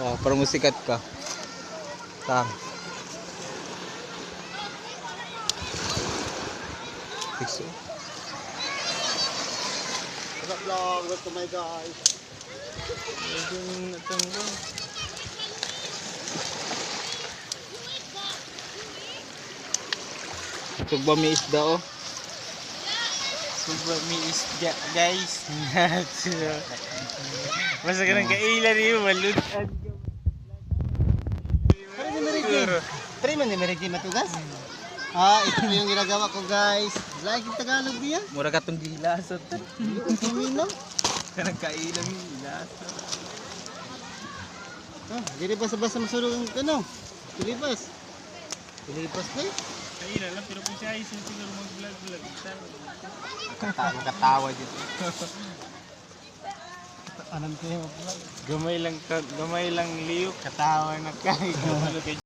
Oh, para musikat ka. Tang. Piso. Sarap lang, welcome my guys. Ito ba may isda oh? Suba mi isda guys. Masa ka nang kailan niyo malutan. Try man ni Meriki matugas. Ito po yung ginagawa ko guys. Like yung Tagalog diya. Mura ka tong gilasot. Kumino. Kanang kailan yung gilasot. Dili basta-basta masulong ang ano. Pilibas. Pilibas na eh. Kailan lang pero kung siya ay siguro mag-vlog. Katawa dito. Anong kayo? Gamay lang liyo katawa na kay.